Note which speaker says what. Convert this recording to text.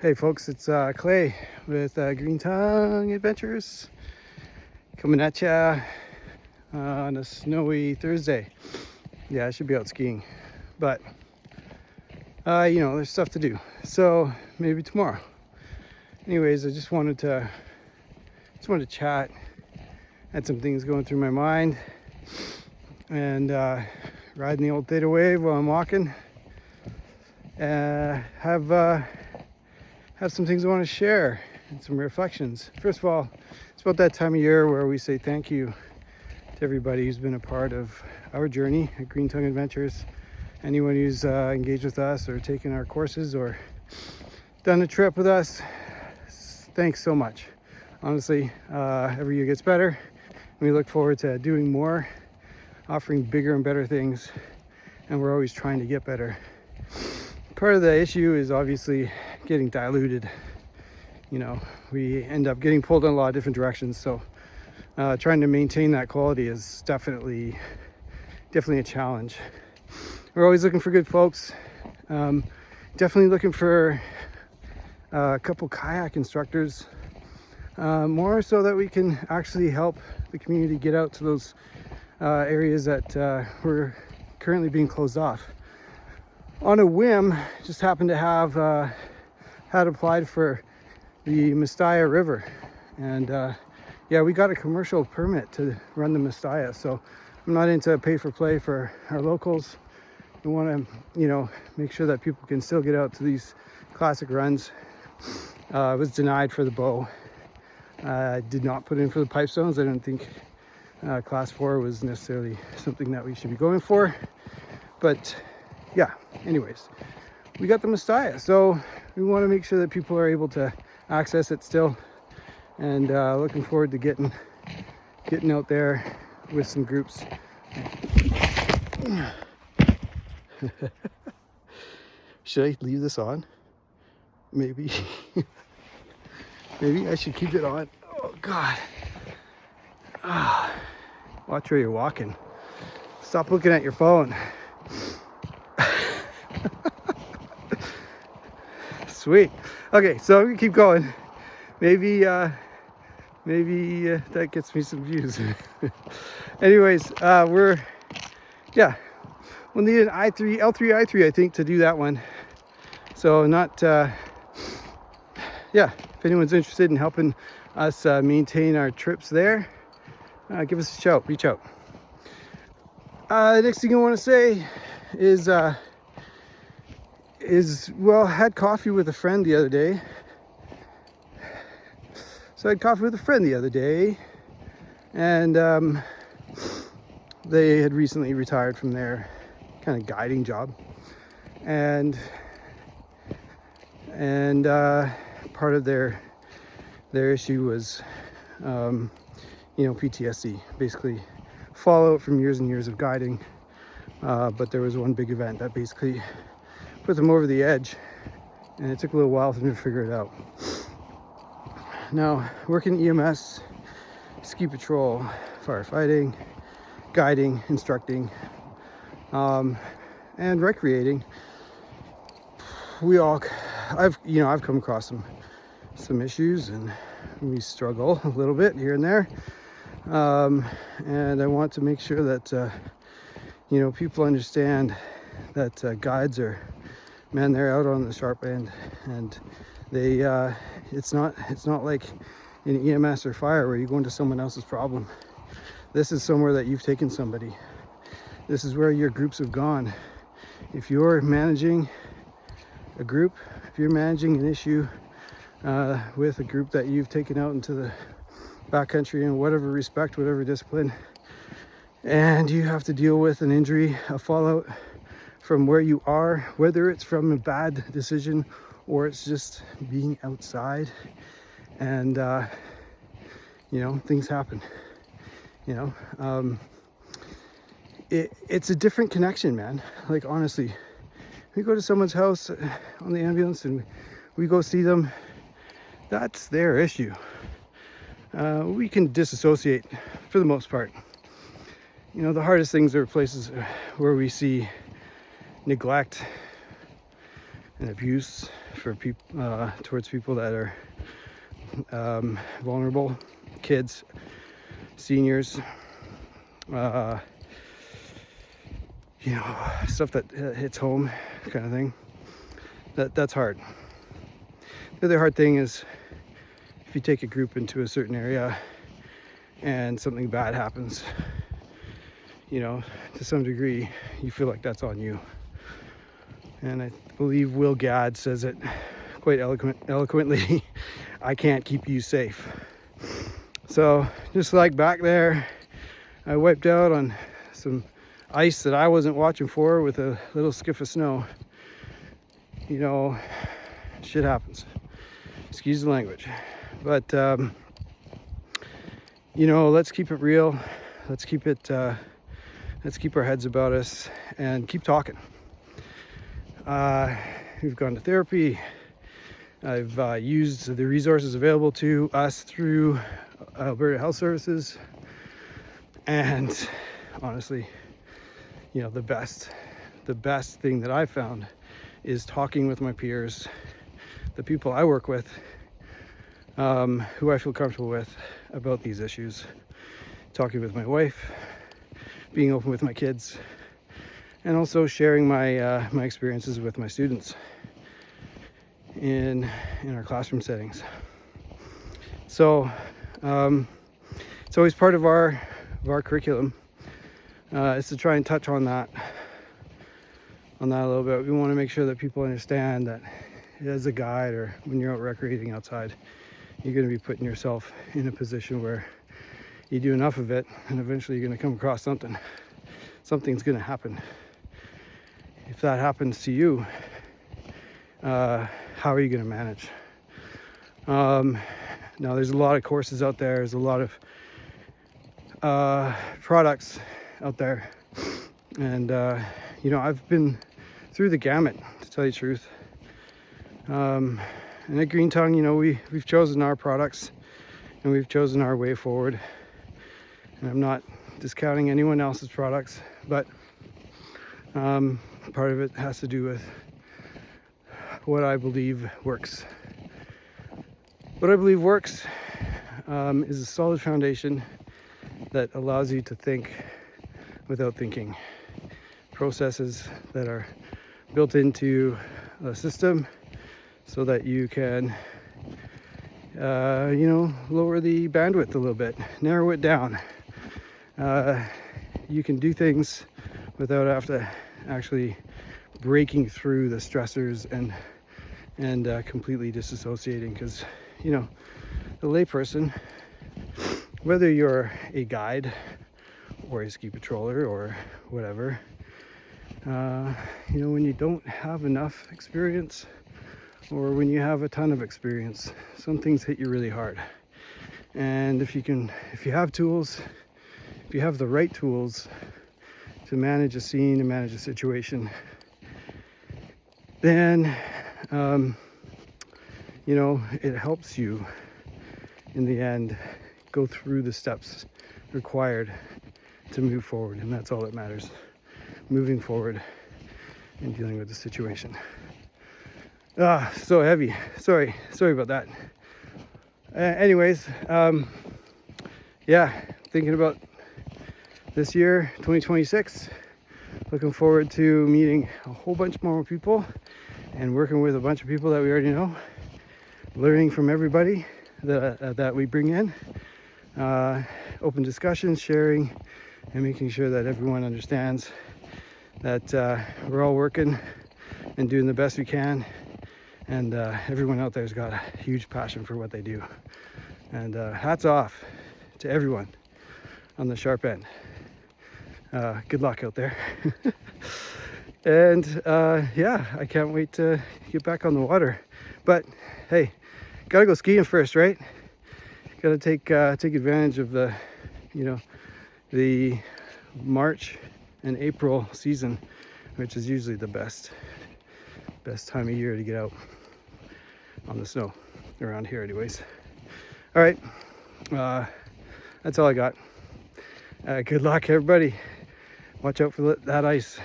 Speaker 1: Hey folks, it's Clay with Green Tongue Adventures coming at ya on a snowy Thursday. Yeah, I should be out skiing, but there's stuff to do, so maybe tomorrow. Anyways, I just wanted to chat. Had some things going through my mind, and riding the old theta wave while I'm walking. Have some things I want to share and some reflections. First of all, it's about that time of year where we say thank you to everybody who's been a part of our journey at Green Tongue Adventures. Anyone who's engaged with us or taken our courses or done a trip with us, thanks so much. Honestly, every year gets better. We look forward to doing more, offering bigger and better things, and we're always trying to get better. Part of the issue is obviously getting diluted. We end up getting pulled in a lot of different directions, so trying to maintain that quality is definitely a challenge. We're always looking for good folks. Definitely looking for a couple kayak instructors, more so that we can actually help the community get out to those areas that were currently being closed off. On a whim, just happened to have had applied for the Mestalla River, and we got a commercial permit to run the Mestalla. So I'm not into pay for play for our locals. We want to, make sure that people can still get out to these classic runs. I was denied for the bow. I did not put in for the Pipestones. I don't think class 4 was necessarily something that we should be going for, but yeah, anyways, we got the Mestalla, so we want to make sure that people are able to access it still, and looking forward to getting out there with some groups. Should I leave this on? Maybe. Maybe I should keep it on. Oh God. Watch where you're walking. Stop looking at your phone. Sweet. Okay, so we keep going. Maybe that gets me some views. Anyways, we'll need an L3 I3, I think, to do that one. So if anyone's interested in helping us maintain our trips there, give us a shout. Reach out. The next thing I want to say is I had coffee with a friend the other day. And they had recently retired from their kind of guiding job, and part of their issue was PTSD, basically fallout from years and years of guiding, but there was one big event that basically put them over the edge, and it took a little while for them to figure it out. Now, working EMS, ski patrol, firefighting, guiding, instructing, and recreating, I've come across some issues, and we struggle a little bit here and there, and I want to make sure that people understand that guides are, man, they're out on the sharp end, and they it's not like in EMS or fire where you go into someone else's problem. This is somewhere that you've taken somebody. This is where your groups have gone. If you're managing a group, if you're managing an issue with a group that you've taken out into the backcountry in whatever respect, whatever discipline, and you have to deal with an injury, a fallout from where you are, whether it's from a bad decision or it's just being outside, and things happen. It's a different connection, man. Like, honestly, we go to someone's house on the ambulance and we go see them. That's their issue. We can disassociate for the most part. The hardest things are places where we see neglect, and abuse for people towards people that are vulnerable, kids, seniors, stuff that hits home, kind of thing. That's hard. The other hard thing is if you take a group into a certain area and something bad happens, to some degree, you feel like that's on you. And I believe Will Gadd says it quite eloquently, I can't keep you safe. So just like back there, I wiped out on some ice that I wasn't watching for with a little skiff of snow. Shit happens. Excuse the language. But, let's keep it real. Let's keep our heads about us and keep talking. We've gone to therapy. I've used the resources available to us through Alberta Health Services. And honestly, the best thing that I've found is talking with my peers, the people I work with, who I feel comfortable with about these issues. Talking with my wife, being open with my kids, and also sharing my my experiences with my students in our classroom settings. So it's always part of our curriculum is to try and touch on that a little bit. We want to make sure that people understand that as a guide or when you're out recreating outside, you're going to be putting yourself in a position where you do enough of it and eventually you're going to come across something's going to happen. If that happens to you, how are you going to manage? Now there's a lot of courses out there, there's a lot of products out there, and I've been through the gamut, to tell you the truth. And at Green Tongue, we've chosen our products and we've chosen our way forward. And I'm not discounting anyone else's products, but part of it has to do with what I believe works. What I believe works is a solid foundation that allows you to think without thinking. Processes that are built into a system so that you can, lower the bandwidth a little bit, narrow it down. You can do things without actually breaking through the stressors and completely disassociating, because the layperson, whether you're a guide or a ski patroller or whatever, when you don't have enough experience or when you have a ton of experience, some things hit you really hard. And if you have tools, if you have the right tools to manage a scene, to manage a situation, then it helps you in the end go through the steps required to move forward. And that's all that matters, moving forward and dealing with the situation. So heavy. Sorry about that. Anyways, thinking about this year, 2026. Looking forward to meeting a whole bunch more people and working with a bunch of people that we already know, learning from everybody that we bring in, open discussions, sharing, and making sure that everyone understands that we're all working and doing the best we can, and everyone out there's got a huge passion for what they do. And hats off to everyone on the sharp end. Good luck out there. And I can't wait to get back on the water. But hey, gotta go skiing first, right? Gotta take advantage of the March and April season, which is usually the best time of year to get out on the snow around here anyways. All right, that's all I got. Good luck, everybody. Watch out for that ice.